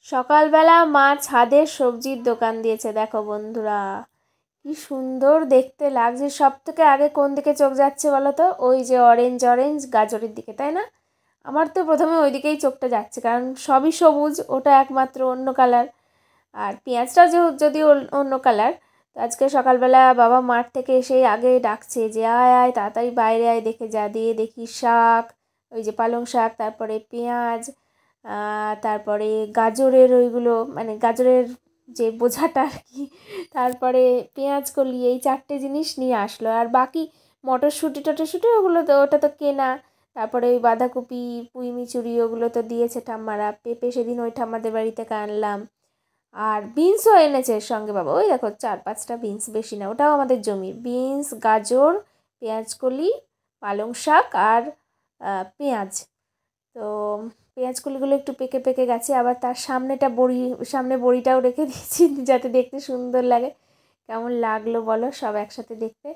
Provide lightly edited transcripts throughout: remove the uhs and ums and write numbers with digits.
সকালবেলা মা ছাদে সবজির দোকান দিয়েছে। দেখো বন্ধুরা, কি সুন্দর দেখতে লাগছে। সব থেকে আগে কোন দিকে চোখ যাচ্ছে বলো তো? ওই যে অরেঞ্জ অরেঞ্জ গাজরের দিকে, তাই না? আমার তো প্রথমে ওই দিকেই চোখটা যাচ্ছে, কারণ সবই সবুজ, ওটা একমাত্র অন্য কালার। আর পেঁয়াজটা যদিও অন্য কালার। তো আজকে সকালবেলা বাবা মাঠ থেকে এসেই আগে ডাকছে যে আয় আয় তাড়াতাড়ি বাইরে আয়, দেখে যা। দিয়ে দেখি শাক, ওই যে পালং শাক, তারপরে পেঁয়াজ, তারপরে গাজরের ওইগুলো, মানে গাজরের যে বোঝাটা আর কি, তারপরে পেঁয়াজ কলি, এই 4টে জিনিস নিয়ে আসলো। আর বাকি মটরশুঁটি টটরশুঁটি ওগুলো তো ওটা তো কেনা। তারপরে ওই বাঁধাকপি, পুঁই মিচুরি ওগুলো তো দিয়েছে ঠাম্মারা। পেঁপে সেদিন ওই ঠাম্মাদের বাড়ি থেকে আনলাম। আর বিনসও এনেছে এর সঙ্গে বাবা। ওই দেখো 4-5টা বিনস, বেশি না, ওটাও আমাদের জমির বিনস, গাজর, পেঁয়াজকলি, পালং শাক আর পেঁয়াজ। তো পেঁয়াজকলিগুলো একটু পেকে পেকে গেছে, আবার তার সামনে বড়িটাও রেখে দিয়েছি যাতে দেখতে সুন্দর লাগে। কেমন লাগলো বলো সব একসাথে দেখতে?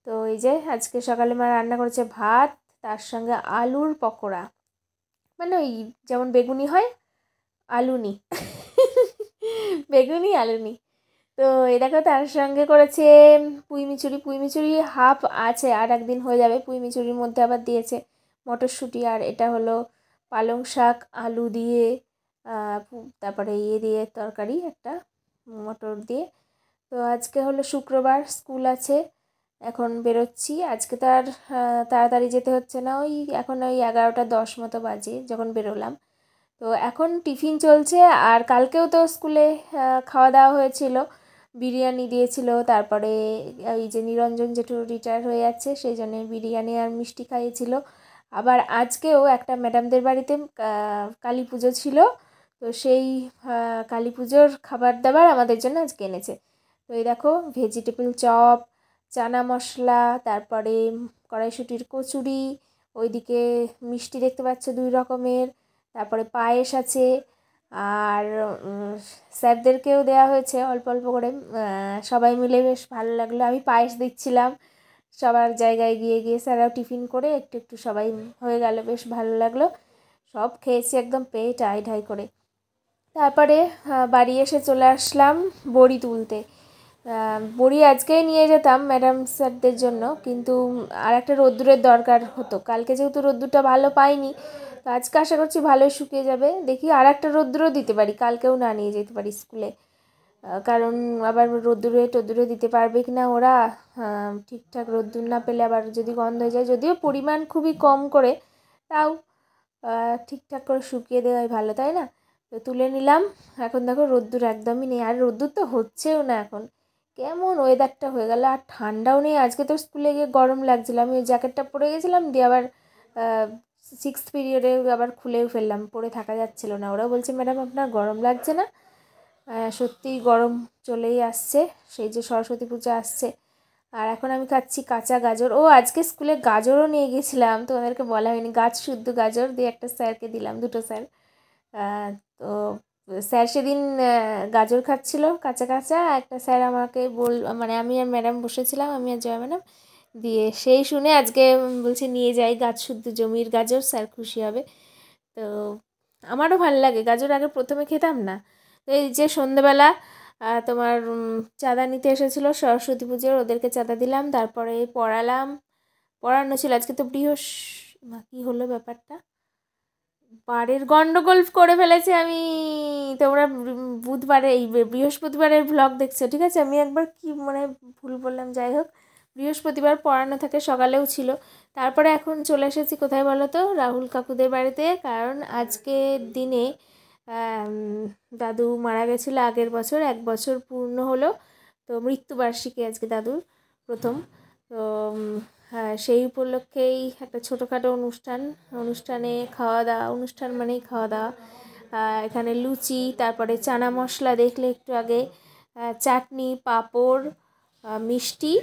তো এই যে আজকে সকালে মা রান্না করেছে ভাত, তার সঙ্গে আলুর পকোড়া, মানে ওই যেমন বেগুনি হয়, আলুনি বেগুনি আলুনি। তো এই দেখো তার সঙ্গে করেছে পুঁই মিচুরি হাফ আছে, আর একদিন হয়ে যাবে। পুঁই মিচুরির মধ্যে আবার দিয়েছে মটরশুঁটি। আর এটা হলো পালং শাক আলু দিয়ে, তারপরে দিয়ে তরকারি একটা মটর দিয়ে। তো আজকে হলো শুক্রবার, স্কুল আছে, এখন বেরোচ্ছি। আজকে তো আর তাড়াতাড়ি যেতে হচ্ছে না, ওই এখন ওই 11টা 10 মতো বাজে যখন বেরোলাম। তো এখন টিফিন চলছে। আর কালকেও তো স্কুলে খাওয়া দাওয়া হয়েছিল, বিরিয়ানি দিয়েছিল। তারপরে এই যে নিরঞ্জন জেঠু রিটায়ার হয়ে যাচ্ছে, সেই জন্য বিরিয়ানি আর মিষ্টি খাইয়েছিল। আবার আজকেও একটা ম্যাডামদের বাড়িতে কালী পুজো ছিল, তো সেই কালী পুজোর খাবার দাবার আমাদের জন্য আজকে এনেছে। তো এই দেখো ভেজিটেবল চপ, চানা মশলা, তারপরে কড়াইশুঁটির কচুরি, ওইদিকে মিষ্টি দেখতে পাচ্ছ 2 রকমের, তারপরে পায়েস আছে। আর স্যারদেরকেও দেওয়া হয়েছে অল্প অল্প করে। সবাই মিলে বেশ ভালো লাগলো। আমি পায়েস দিচ্ছিলাম সবার জায়গায় গিয়ে গিয়ে, স্যাররাও টিফিন করে একটু একটু সবাই হয়ে গেল, বেশ ভালো লাগলো। সব খেয়েছি একদম পেট ঢাই করে। তারপরে বাড়ি এসে চলে আসলাম বড়ি তুলতে। বড়ি আজকেই নিয়ে যেতাম ম্যাডাম স্যারদের জন্য, কিন্তু আর একটা রোদ্দুরের দরকার হতো। কালকে যেহেতু রোদ্দুরটা ভালো পাইনি, তো আজকে আশা করছি ভালোই শুকিয়ে যাবে। দেখি আর একটা রোদ্দুরও দিতে পারি, কালকেও না নিয়ে যেতে পারি স্কুলে। কারণ আবার টদ্দুরে দিতে পারবে কি না ওরা, ঠিকঠাক রোদ্দুর না পেলে আবার যদি গন্ধ হয়ে যায়, যদিও পরিমাণ খুবই কম করে, তাও ঠিকঠাক করে শুকিয়ে দেওয়াই ভালো, তাই না? তো তুলে নিলাম। এখন দেখো রোদ্দুর একদমই নেই, আর রোদ্দুর তো হচ্ছেও না এখন। কেমন ওয়েদারটা হয়ে গেল, আর ঠান্ডাও নেই। আজকে তো স্কুলে গিয়ে গরম লাগছিল, আমি ওই জ্যাকেটটা পরে গেছিলাম, দিয়ে আবার 6th পিরিয়ডে আবার খুলেও ফেললাম, পরে থাকা যাচ্ছিল না। ওরা বলছে ম্যাডাম আপনার গরম লাগছে না? সত্যিই গরম চলেই আসছে, সেই যে সরস্বতী পূজা আসছে। আর এখন আমি খাচ্ছি কাঁচা গাজর। ও আজকে স্কুলে গাজরও নিয়ে গেছিলাম, তো ওদেরকে বলা হয়নি। শুদ্ধ গাজর দিয়ে একটা স্যারকে দিলাম, 2টো স্যার। তো স্যার সেদিন গাজর খাচ্ছিল কাঁচা কাঁচা। একটা স্যার আমাকে মানে আমি আর ম্যাডাম বসেছিলাম, আমি আর জয়া ম্যাডাম, দিয়ে সেই শুনে আজকে বলছে নিয়ে যাই শুদ্ধ জমির গাজর, স্যার খুশি হবে। তো আমারও ভালো লাগে গাজর, আগে প্রথমে খেতাম না। তো এই যে সন্ধেবেলা তোমার চাঁদা নিতে এসেছিলো সরস্বতী পুজোর, ওদেরকে চাঁদা দিলাম, তারপরে পড়ানো ছিল। আজকে তো কী হলো ব্যাপারটা, বারের গন্ডগোল করে ফেলেছি আমি। তোমরা বুধবারে এই বৃহস্পতিবারের ভ্লগ দেখছো, ঠিক আছে? আমি একবার কি মানে ভুল বললাম, যাই হোক। বৃহস্পতিবার পড়ানো থাকে, সকালেও ছিল। তারপরে এখন চলে এসেছি কোথায় বলো তো? রাহুল কাকুদের বাড়িতে। কারণ আজকের দিনে দাদু মারা গেছিলো আগের বছর, 1 বছর পূর্ণ হলো। তো মৃত্যুবার্ষিকী আজকে দাদুর প্রথম। তো হ্যাঁ, সেই উপলক্ষেই একটা ছোটোখাটো অনুষ্ঠানে খাওয়া দাওয়া, অনুষ্ঠান মানেই খাওয়া দাওয়া। এখানে লুচি, তারপরে চানা মশলা দেখলে একটু আগে, চাটনি, পাঁপড়, মিষ্টি,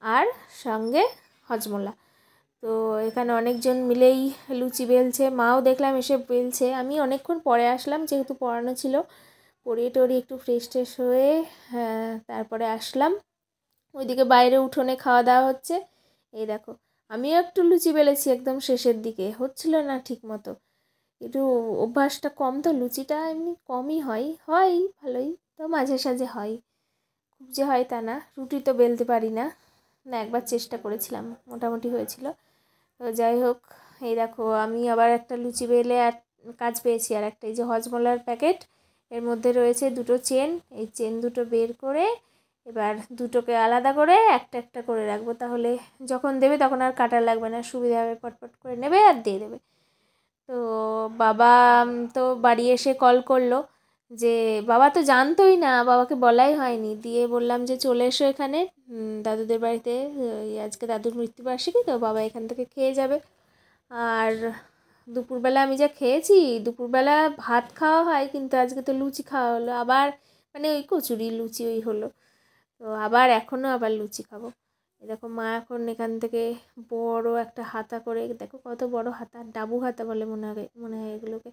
আর সঙ্গে হজমোলা। তো এখানে অনেকজন মিলেই লুচি বেলছে, মাও দেখলাম এসে বেলছে। আমি অনেকক্ষণ পরে আসলাম, যেহেতু পড়ানো ছিল। পড়িয়ে টড়িয়ে একটু ফ্রেশ ট্রেশ হয়ে তারপরে আসলাম। ওইদিকে বাইরে উঠোনে খাওয়া দাওয়া হচ্ছে। এই দেখো আমিও একটু লুচি বেলেছি, একদম শেষের দিকে হচ্ছিল না ঠিক মতো। একটু অভ্যাসটা কম, তো লুচিটা এমনি কমই হয়, হয় ভালোই, তো মাঝে সাঝে হয়, খুব যে হয় তা না। রুটি তো বেলতে পারি না, না একবার চেষ্টা করেছিলাম, মোটামুটি হয়েছিল। তো যাই হোক, এই দেখো আমি আবার একটা লুচি বেলে আর কাজ পেয়েছি, আর একটা এই যে হজমোলার প্যাকেট, এর মধ্যে রয়েছে দুটো চেন, এই চেন দুটো বের করে এবার দুটোকে আলাদা করে একটা একটা করে রাখবো, তাহলে যখন দেবে তখন আর কাটা লাগবে না, সুবিধা হবে, পটপট করে নেবে আর দিয়ে দেবে। তো বাবা তো বাড়ি এসে কল করলো, যে বাবা তো জানতোই না, বাবাকে বলাই হয়নি, দিয়ে বললাম যে চলে এসো এখানে দাদুদের বাড়িতে, আজকে দাদুর মৃত্যুবার্ষিকী, তো বাবা এখান থেকে খেয়ে যাবে। আর দুপুরবেলা আমি যা খেয়েছি, দুপুরবেলা ভাত খাওয়া হয় কিন্তু আজকে তো লুচি খাওয়া হলো আবার, মানে ওই কচুরি লুচি ওই হলো, তো আবার এখনও আবার লুচি খাবো। দেখো মা এখন এখান থেকে বড় একটা হাতা করে, দেখো কত বড় হাতা, ডাবু হাতা বলে মনে হয় এগুলোকে,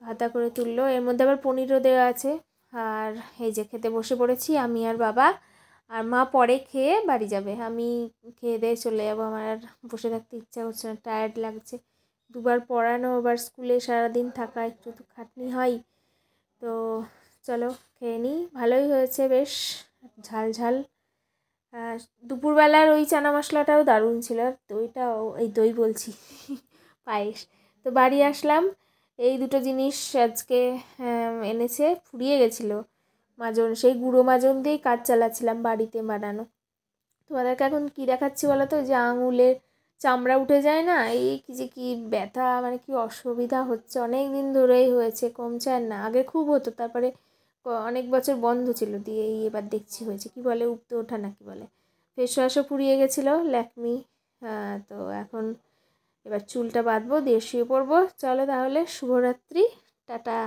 হাতা করে তুললো, এর মধ্যে আবার পনিরও দেওয়া আছে। আর এই যে খেতে বসে পড়েছি আমি আর বাবা, আর মা পরে খেয়ে বাড়ি যাবে, আমি খেয়ে দিয়ে চলে যাবো, আমার আর বসে থাকতে ইচ্ছা করছে না, টায়ার্ড লাগছে, দুবার পড়ানো, আবার স্কুলে সারাদিন থাকা, একটু তো খাটনি হয়। তো চলো খেয়ে নিই, ভালোই হয়েছে বেশ, ঝাল ঝাল। আর দুপুরবেলার ওই চানা মশলাটাও দারুণ ছিল, আর দইটাও, এই দই বলছি পায়েস। তো বাড়ি আসলাম, এই দুটো জিনিস আজকে এনেছে, ফুরিয়ে গেছিলো মাজন, সেই গুঁড়ো মাজন দিয়েই কাজ চালাচ্ছিলাম বাড়িতে বানানো। তোমাদেরকে এখন কী দেখাচ্ছি বলো তো, যে আঙুলের চামড়া উঠে যায় না, এই কি যে কি ব্যথা, মানে কি অসুবিধা হচ্ছে, অনেক দিন ধরেই হয়েছে, কমছে আর না, আগে খুব হতো, তারপরে অনেক বছর বন্ধ ছিল, দিয়ে এই এবার দেখছি হয়েছে, কি বলে উপতে ওঠা না কি বলে, ফেস ওয়াশও পুড়িয়ে গেছিলো ল্যাকমি। তো এখন এবার চুলটা বাঁধবো, দিয়ে শুয়ে পড়বো, চলো তাহলে, শুভরাত্রি, টাটা।